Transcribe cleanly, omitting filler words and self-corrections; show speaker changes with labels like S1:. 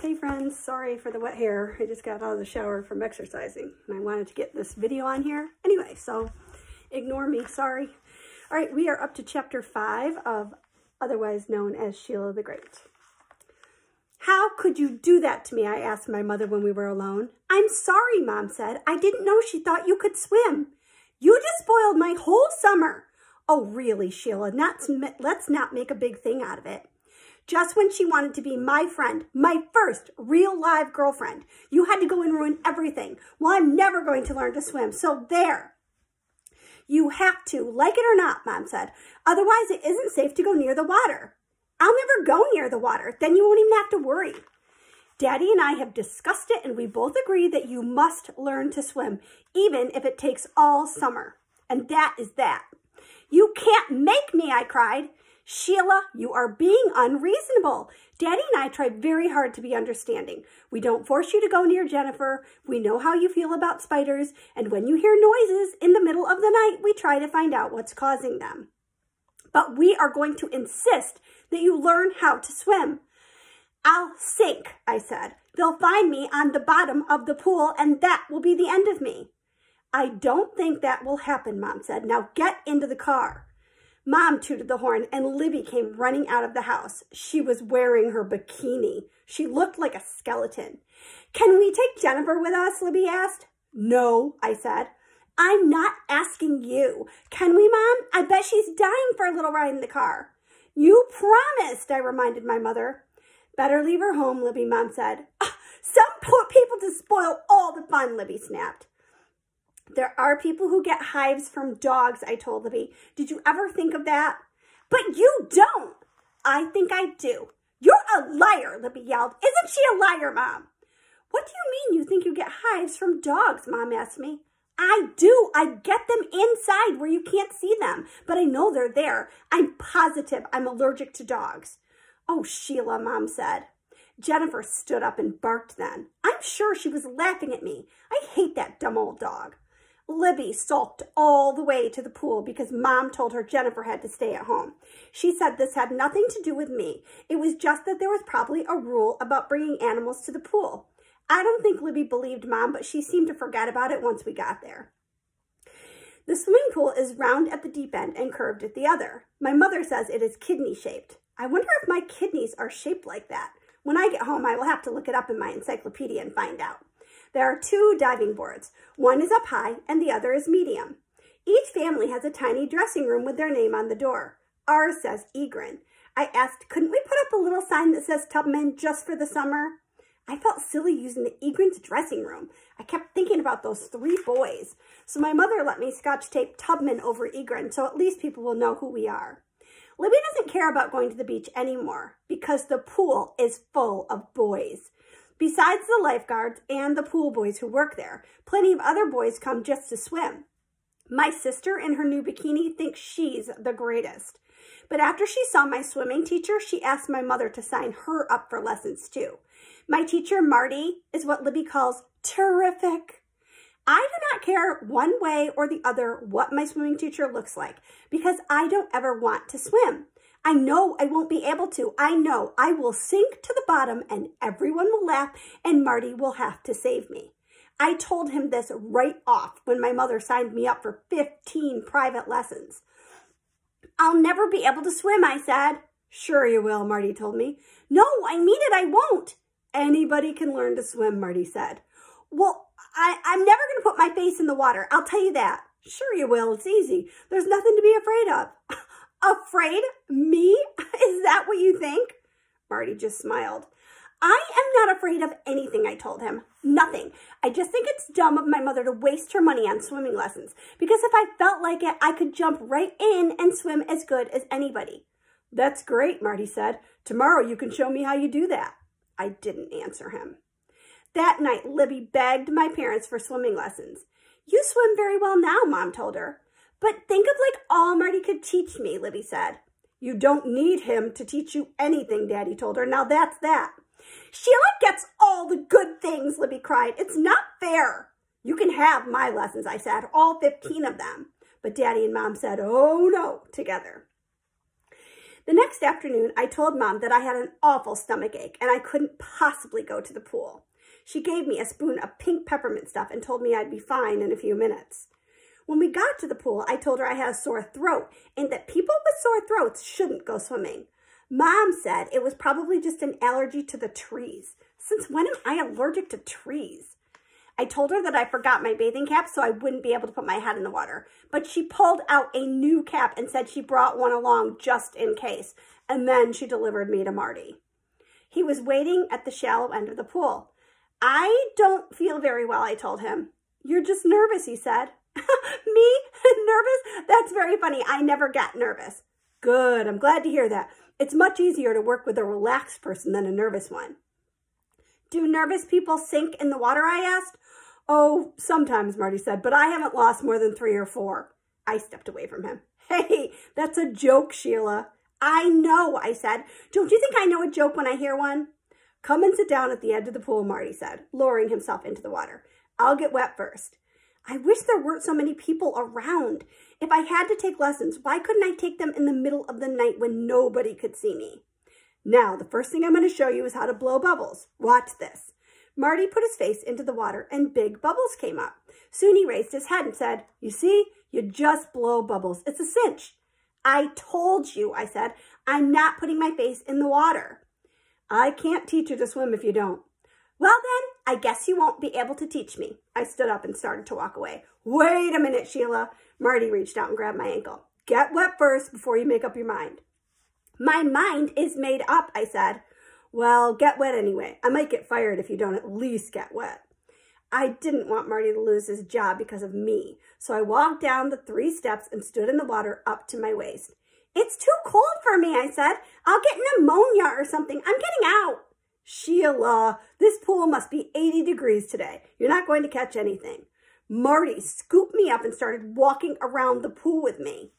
S1: Hey friends, sorry for the wet hair. I just got out of the shower from exercising and I wanted to get this video on here. Anyway, so ignore me, sorry. All right, we are up to chapter 5 of otherwise known as Sheila the Great. How could you do that to me? I asked my mother when we were alone. I'm sorry, Mom said. I didn't know she thought you could swim. You just spoiled my whole summer. Oh, really, Sheila? Let's not make a big thing out of it. Just when she wanted to be my friend, my first real live girlfriend, you had to go and ruin everything. Well, I'm never going to learn to swim, so there. You have to, like it or not, Mom said. Otherwise, it isn't safe to go near the water. I'll never go near the water. Then you won't even have to worry. Daddy and I have discussed it, and we both agree that you must learn to swim, even if it takes all summer. And that is that. You can't make me, I cried. Sheila, you are being unreasonable. Daddy and I tried very hard to be understanding. We don't force you to go near Jennifer. We know how you feel about spiders. And when you hear noises in the middle of the night, we try to find out what's causing them. But we are going to insist that you learn how to swim. I'll sink, I said. They'll find me on the bottom of the pool, and that will be the end of me. I don't think that will happen, Mom said. Now get into the car. Mom tooted the horn, and Libby came running out of the house. She was wearing her bikini. She looked like a skeleton. Can we take Jennifer with us? Libby asked. No, I said. I'm not asking you. Can we, Mom? I bet she's dying for a little ride in the car. You promised, I reminded my mother. Better leave her home, Libby, Mom said. Some poor people to spoil all the fun, Libby snapped. There are people who get hives from dogs, I told Libby. Did you ever think of that? But you don't. I think I do. You're a liar, Libby yelled. Isn't she a liar, Mom? What do you mean you think you get hives from dogs, Mom asked me. I do. I get them inside where you can't see them, but I know they're there. I'm positive I'm allergic to dogs. Oh, Sheila, Mom said. Jennifer stood up and barked then. I'm sure she was laughing at me. I hate that dumb old dog. Libby sulked all the way to the pool because Mom told her Jennifer had to stay at home. She said this had nothing to do with me. It was just that there was probably a rule about bringing animals to the pool. I don't think Libby believed Mom, but she seemed to forget about it once we got there. The swimming pool is round at the deep end and curved at the other. My mother says it is kidney-shaped. I wonder if my kidneys are shaped like that. When I get home, I will have to look it up in my encyclopedia and find out. There are 2 diving boards. One is up high and the other is medium. Each family has a tiny dressing room with their name on the door. Ours says Egrin. I asked, couldn't we put up a little sign that says Tubman just for the summer? I felt silly using the Egrin's dressing room. I kept thinking about those 3 boys. So my mother let me scotch tape Tubman over Egrin so at least people will know who we are. Libby doesn't care about going to the beach anymore because the pool is full of boys. Besides the lifeguards and the pool boys who work there, plenty of other boys come just to swim. My sister in her new bikini thinks she's the greatest. But after she saw my swimming teacher, she asked my mother to sign her up for lessons too. My teacher, Marty, is what Libby calls terrific. I do not care one way or the other what my swimming teacher looks like because I don't ever want to swim. I know I won't be able to. I know I will sink to the bottom and everyone will laugh and Marty will have to save me. I told him this right off when my mother signed me up for 15 private lessons. I'll never be able to swim, I said. Sure you will, Marty told me. No, I mean it, I won't. Anybody can learn to swim, Marty said. Well, I'm never going to put my face in the water. I'll tell you that. Sure you will. It's easy. There's nothing to be afraid of. Afraid? Me? Is that what you think? Marty just smiled. I am not afraid of anything, I told him. Nothing. I just think it's dumb of my mother to waste her money on swimming lessons because if I felt like it, I could jump right in and swim as good as anybody. That's great, Marty said. Tomorrow you can show me how you do that. I didn't answer him. That night, Libby begged my parents for swimming lessons. You swim very well now, Mom told her. But think of like all Marty could teach me, Libby said. You don't need him to teach you anything, Daddy told her. Now that's that. Sheila gets all the good things, Libby cried. It's not fair. You can have my lessons, I said, all 15 of them. But Daddy and Mom said, oh no, together. The next afternoon, I told Mom that I had an awful stomach ache and I couldn't possibly go to the pool. She gave me a spoon of pink peppermint stuff and told me I'd be fine in a few minutes. When we got to the pool, I told her I had a sore throat and that people with sore throats shouldn't go swimming. Mom said it was probably just an allergy to the trees. Since when am I allergic to trees? I told her that I forgot my bathing cap so I wouldn't be able to put my head in the water. But she pulled out a new cap and said she brought one along just in case. And then she delivered me to Marty. He was waiting at the shallow end of the pool. I don't feel very well, I told him. You're just nervous, he said. Me? Nervous? That's very funny. I never get nervous. Good. I'm glad to hear that. It's much easier to work with a relaxed person than a nervous one. Do nervous people sink in the water, I asked. Oh, sometimes, Marty said, but I haven't lost more than 3 or 4. I stepped away from him. Hey, that's a joke, Sheila. I know, I said. Don't you think I know a joke when I hear one? Come and sit down at the edge of the pool, Marty said, lowering himself into the water. I'll get wet first. I wish there weren't so many people around. If I had to take lessons, why couldn't I take them in the middle of the night when nobody could see me? Now, the first thing I'm going to show you is how to blow bubbles. Watch this. Marty put his face into the water and big bubbles came up. Soon he raised his head and said, you see, you just blow bubbles. It's a cinch. I told you, I said, I'm not putting my face in the water. I can't teach you to swim if you don't. Well then, I guess you won't be able to teach me. I stood up and started to walk away. Wait a minute, Sheila. Marty reached out and grabbed my ankle. Get wet first before you make up your mind. My mind is made up, I said. Well, get wet anyway. I might get fired if you don't at least get wet. I didn't want Marty to lose his job because of me, so I walked down the 3 steps and stood in the water up to my waist. It's too cold for me, I said. I'll get pneumonia or something. I'm getting out. Sheila, this pool must be 80 degrees today. You're not going to catch anything. Marty scooped me up and started walking around the pool with me.